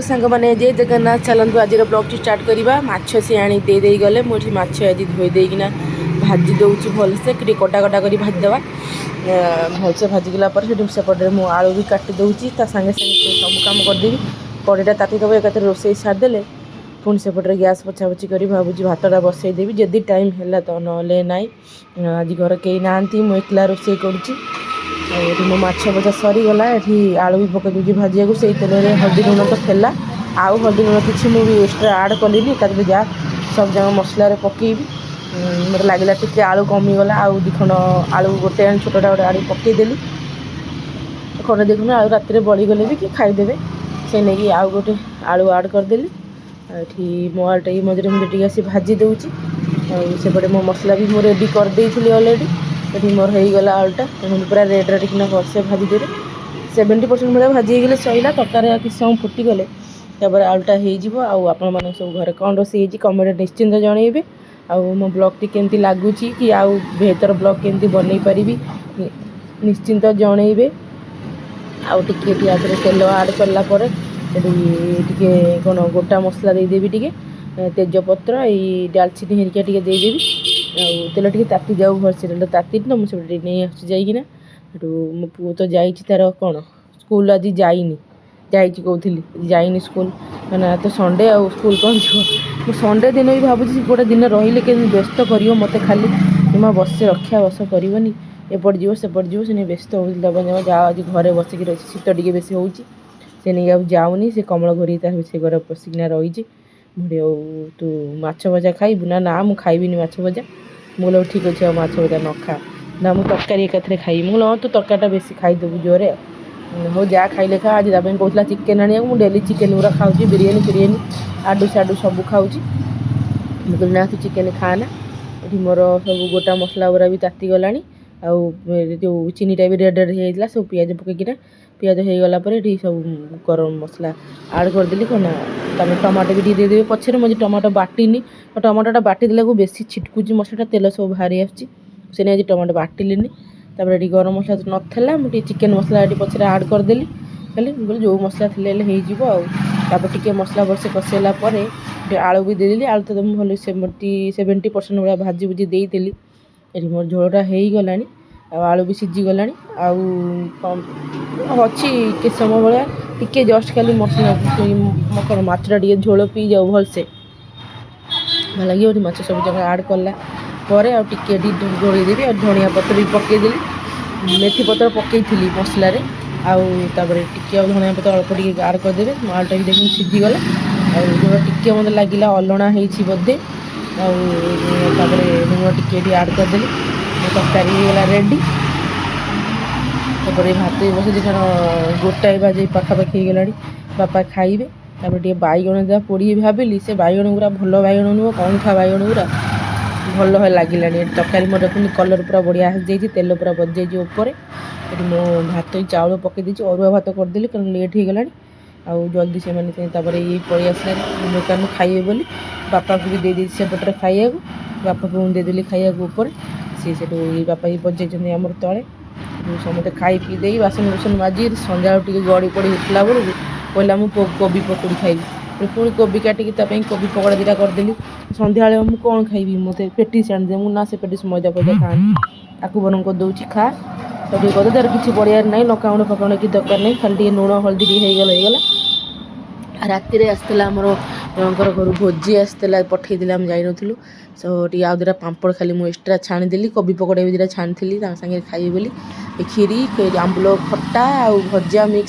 सांग मैंने जय जगन्नाथ चलतु आज ब्लॉग स्टार्ट करवा माछ सी आनी दे गले मुझे माछ आज धोईदेना भाजी दूसरी भलसे कटा कटा कर भाजीदेवा भलसे भाजीगला सेपटे मुझे आलू भी काटी दूसरी सागे सागे सब कम करदेवी कड़ईटा तातीदेव एक रोसे सारिदे पुणी सेपटे गैस पोछा पोछी कर भावुँ भातटा बसईदेवी जदि टाइम है तो ना ना आज घर कहीं ना मुझे एकला रोसे करुँची मो माछ भजा सरीगला ये आलू भी पकई दूसरी भाजिया को से तेल हल्दी लुण तो थेला आउ हल्दी लुण किसी मुझे एक्सट्रा आड कली एकाथरे जा सब जगह मसला पकईबी मतलब लगे टे आलू कमीगला आउ दी खंड आलू गोटे छोटा गोटे आलू पकईदेली खंड दी खंड आलू राति बड़ीगले भी कि खाईदेवे से नहीं आउ गोटे आलू आड करदेली ये मो आलूटा ये मझे मुझे आसी भाजी दूची सेपटे मो मसला भी मुझे रेडी करदे अलरेडी ये मोर होगला आलूटा पूरा रेड रेड किना भलसे भाजीदेवे 70% भाई भाजी सैला तरकारी किसी समय फुटीगले आलूटा हो आपण मैंने सब घर कौन रोसे कमेंट निश्चिंत जनइबे आउ मो ब्लॉग टी केमती लगुच कि आउ बेहतर ब्लॉग केमती बनई पारि निश्चिंत जनइबे आउ टे तेल आड कलापर टे कौन गोटा मसला देदेवी टे तेजपत्र ये डालचीनी हेरिका टे देदेवी तेल टे ताती जाऊ भलसे तेल ताती ना मुझे नहीं आसुँ जाइना मो पु तो जा तार कौन स्कूल आज जाइनी कहती जाइनी स्कूल मैंने तो संडे आ स्कूल कौन जो संडे दिन भी भावुँ गोटे दिन रही के व्यस्त कर मत खाली जमा बस रक्षा बस करनी एपट जीव सेपट जीव से व्यस्त हो जमा जा आज घरे बसिक रही शीत टे बेसी हो नहीं आउ जाऊनी से कमल घोरी से घर पशिकिना रही मुझे तू माछ भजा खाइबू ना ना मुझे खाइबिनी माछ भजा मुझे ठीक अच्छे माछ भजा न खा ना मुझे तरकारी एकाथरे खाई मुझे तो तरकारीटा बेसी खाईदेबू जोरे हो जा खाइले खा आज कहला चिकेन आने मुझे डेली चिकेन गुरा खाऊँ बिरियानी फिरियानी आडू साडू सब खाऊँ मुझे ना तू चिकेन खाना ये मोर सब गोटा मसला गुरा भी तातीगला जो चीनीटा भी रेड रेड होता सब पिज पकईकिना पिज होगला ये सब गरम मसला आड करदेली कौन तमें टमाटो भी देदेवे पछे मुझे टमाटो बाटिनी टमाटोटा बाटिदेला को बेसी छिटकुची मसलाटा तेल सब बाहरी आसे आज टमाटो बाटिलीनी ये गरम मसला तो नाला मुझे चिकेन मसला ये पछे आड करदेली कहले जो मसला थी टे मसला भलसे कषेलापर आलू भी देदेली आलू तो भले 70% भाया भाजी भुजी देदेली ये मोर झोलटा होगला आलू भी सीझीगला अच्छी किस समय भाया टे जस्ट खाली मसला कौन माछटा टे झोल पी जाऊ भलसे भल लगे माछ सब जगह आड कला टे घोड़देवी और धनिया पत्र भी पकईदेली मेथी पत्र पकई मसलार आउे टे धनिया पत्र अल्प टे आड करदेवे आलूटा भी देखिए सीझीगला जो टे मतलब लगे अलणा हो बोधे आउे लुण टे आड करदेली तरकारी होगला रेडी तापर भात भी बस गोटाए बाजे पाखापाखि होगला बापा खाइबे टे बैगण जहाँ पोड़ी भाविली से बैगण गुरा भल बैगण नुह कौन खा बैगण गुरा भल लगे तरकारी मोर देखुन कलर पूरा बढ़िया आसी तेल पूरा बज जापर ये मो भात चाउल पकई देती अरुआ भात करदेली कारण लेट होगला आउ जल्दी से मैंने ये पलि आसला दुकान खाइबे बोली बापा को भी दे दी सेपटे खाइया बापा को देदेली खाइया ऊपर सी से बापा ही बजाई आमर तले समस्त खाई पी दे बासन बुसन माजी सन्ध्या टे गड़ी पड़ी उठला बेलू कहला मुझे कोबी पकड़ी खाइबी पुणी कोबी काटिकी कोबी पकड़ा दीटा करदेली सन्ध्या मुझे कौन खाइबी मत पेटिस आने मुझे ना से पेटिस मैदा फैदा खानी आपको बरम कर दूसरी खा तो ये कर तार किसी पड़ियार ना लकाउंड फकाउंड कि दरकार नहीं खाली लुण हल्दी होगला राति आसला आमर जनकर घर भोजी आसला पठेदेला आम जाइनु सो टे आउ दुटा पापड़ खाली मुझे एक्सट्रा छाणीदेली कोबी पकड़ा भी दुटा छाणी सागे खाइबे बोली खीरी आंबुल खट्टा आउ भजा मिक्स